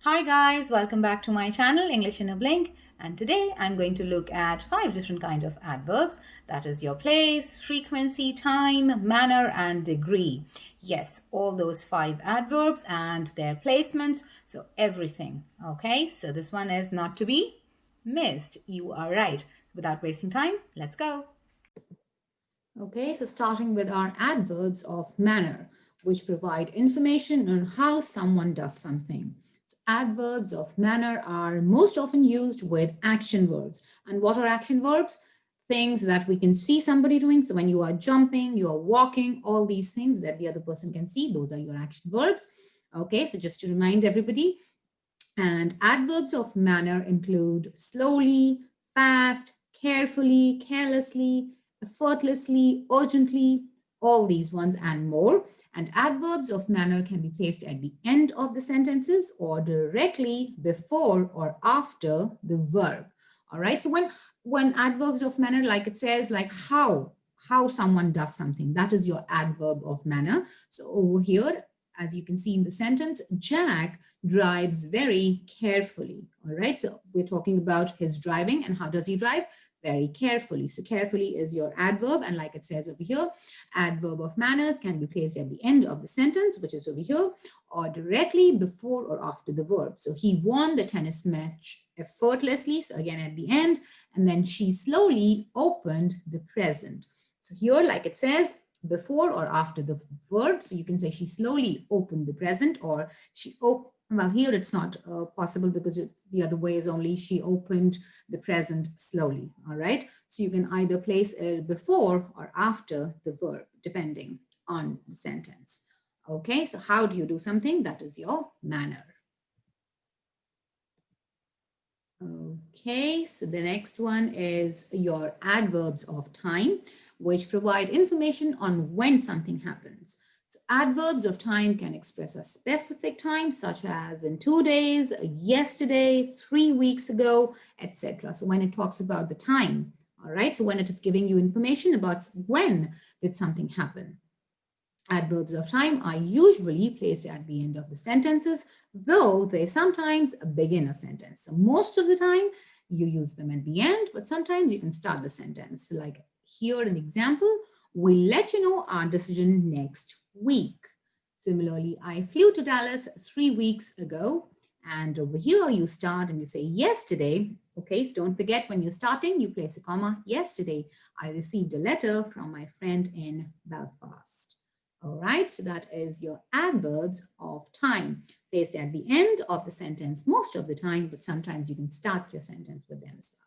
Hi guys, welcome back to my channel English in a Blink, and today I'm going to look at 5 different kind of adverbs, that is your place, frequency, time, manner and degree. Yes, all those 5 adverbs and their placements, so everything. Okay, so this one is not to be missed. You are right. Without wasting time, let's go. Okay, so starting with our adverbs of manner, which provide information on how someone does something. So adverbs of manner are most often used with action verbs. And what are action verbs? Things that we can see somebody doing. So when you are jumping, you are walking, all these things that the other person can see, those are your action verbs. Okay, so just to remind everybody, and adverbs of manner include slowly, fast, carefully, carelessly, effortlessly, urgently, all these ones and more. And adverbs of manner can be placed at the end of the sentences or directly before or after the verb. All right. So when adverbs of manner, like it says, like how someone does something, that is your adverb of manner. So over here, as you can see in the sentence, Jack drives very carefully. All right, so we're talking about his driving, and how does he drive? Very carefully. So carefully is your adverb, and like it says over here, adverb of manners can be placed at the end of the sentence, which is over here, or directly before or after the verb. So he won the tennis match effortlessly, so again at the end, and then she slowly opened the present. So here, like it says, before or after the verb. So you can say she slowly opened the present, or she opened. Well, here it's not possible because the other way is only she opened the present slowly. All right. So you can either place it before or after the verb, depending on the sentence. Okay. So how do you do something? That is your manner. Okay, so the next one is your adverbs of time, which provide information on when something happens. So adverbs of time can express a specific time, such as in 2 days, yesterday, 3 weeks ago, etc. So when it talks about the time, all right, so when it is giving you information about when did something happen. Adverbs of time are usually placed at the end of the sentences, though they sometimes begin a sentence. So most of the time you use them at the end, but sometimes you can start the sentence. Like here an example, we'll let you know our decision next week. Similarly, I flew to Dallas 3 weeks ago. And over here you start and you say yesterday. Okay, so don't forget when you're starting, you place a comma. Yesterday, I received a letter from my friend in Belfast. All right, so that is your adverbs of time placed at the end of the sentence most of the time, but sometimes you can start your sentence with them as well.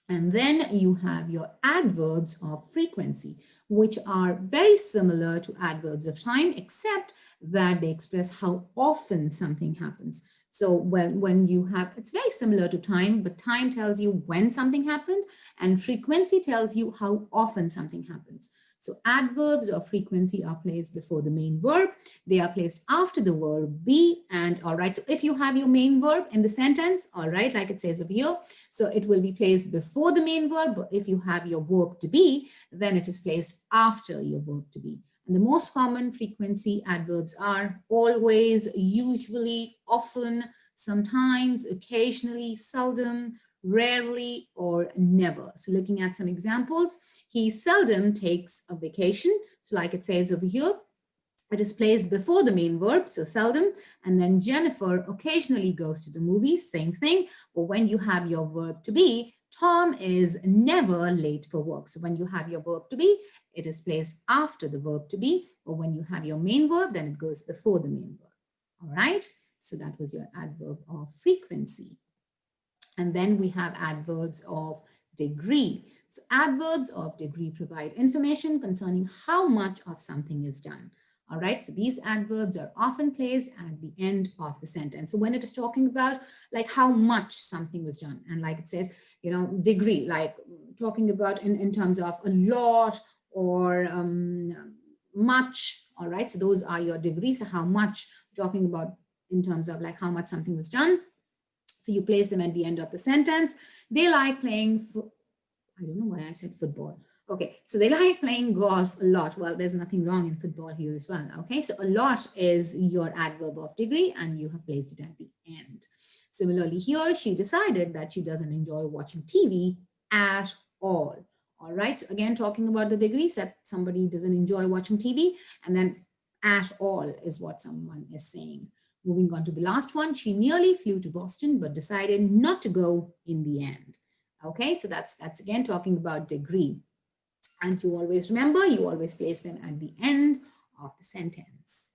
And then you have your adverbs of frequency, which are very similar to adverbs of time, except that they express how often something happens. So when you have, it's very similar to time, but time tells you when something happened, and frequency tells you how often something happens. So adverbs of frequency are placed before the main verb. They are placed after the verb be, and all right. So if you have your main verb in the sentence, all right, like it says over here, so it will be placed before the main verb. But if you have your verb to be, then it is placed after your verb to be. And the most common frequency adverbs are always, usually, often, sometimes, occasionally, seldom, rarely, or never. So looking at some examples, he seldom takes a vacation. So like it says over here, it is placed before the main verb, so seldom. And then Jennifer occasionally goes to the movies, same thing. But when you have your verb to be, Tom is never late for work. So when you have your verb to be, it is placed after the verb to be. Or when you have your main verb, then it goes before the main verb. All right. So that was your adverb of frequency. And then we have adverbs of degree. So adverbs of degree provide information concerning how much of something is done. All right, so these adverbs are often placed at the end of the sentence. So when it is talking about like how much something was done, and like it says, you know, degree, like talking about in terms of a lot or much. All right, so those are your degrees. So how much, talking about in terms of like how much something was done. So you place them at the end of the sentence. They like playing, I don't know why I said football. Okay, so they like playing golf a lot. Well, there's nothing wrong in football here as well. Okay, so a lot is your adverb of degree and you have placed it at the end. Similarly, here she decided that she doesn't enjoy watching TV at all. All right, so again, talking about the degrees, that somebody doesn't enjoy watching TV, and then at all is what someone is saying. Moving on to the last one, she nearly flew to Boston but decided not to go in the end. Okay, so that's again talking about degree. And you always remember, you always place them at the end of the sentence.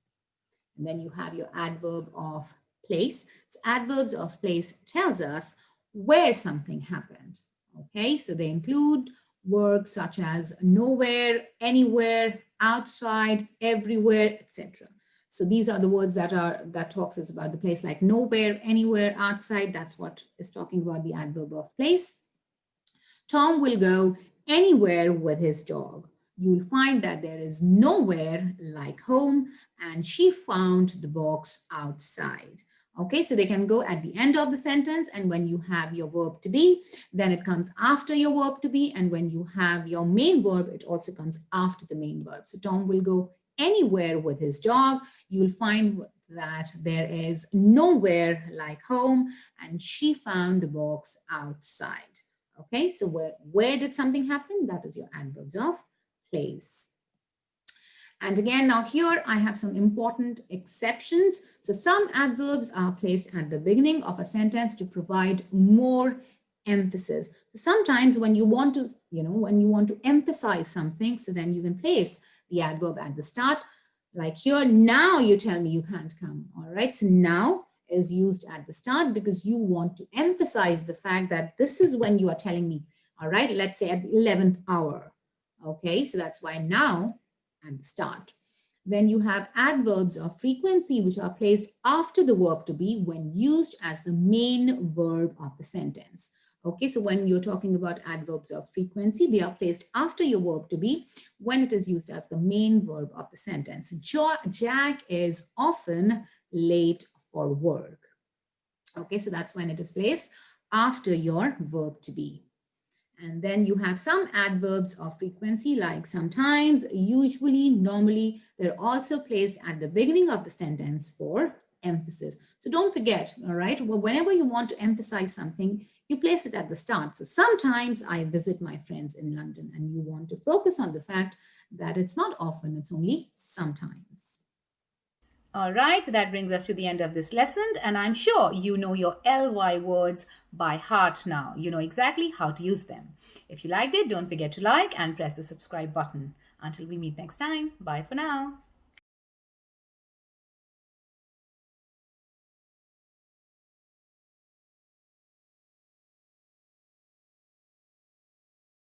And then you have your adverb of place. So adverbs of place tells us where something happened. Okay, so they include words such as nowhere, anywhere, outside, everywhere, etc. So these are the words that talks us about the place, like nowhere, anywhere, outside. That's what is talking about the adverb of place. Tom will go anywhere with his dog. You'll find that there is nowhere like home, and she found the box outside. Okay, so they can go at the end of the sentence, and when you have your verb to be, then it comes after your verb to be, and when you have your main verb, it also comes after the main verb. So Tom will go anywhere with his dog. You'll find that there is nowhere like home, and she found the box outside. Okay, so where did something happen? That is your adverbs of place. And again, now here I have some important exceptions. So some adverbs are placed at the beginning of a sentence to provide more emphasis. So sometimes when you want to, when you want to emphasize something, so then you can place the adverb at the start. Like here, now you tell me you can't come. All right, so now is used at the start because you want to emphasize the fact that this is when you are telling me, all right, let's say at the 11th hour. Okay, so that's why now at the start. Then you have adverbs of frequency, which are placed after the verb to be when used as the main verb of the sentence. Okay, so when you're talking about adverbs of frequency, they are placed after your verb to be when it is used as the main verb of the sentence. Jack is often late for work. Okay, so that's when it is placed after your verb to be. And then you have some adverbs of frequency like sometimes, usually, normally. They're also placed at the beginning of the sentence for emphasis. So don't forget, all right, well, whenever you want to emphasize something, you place it at the start. So sometimes I visit my friends in London, and you want to focus on the fact that it's not often, it's only sometimes. All right, so that brings us to the end of this lesson, and I'm sure you know your LY words by heart now. You know exactly how to use them. If you liked it, don't forget to like and press the subscribe button. Until we meet next time, bye for now.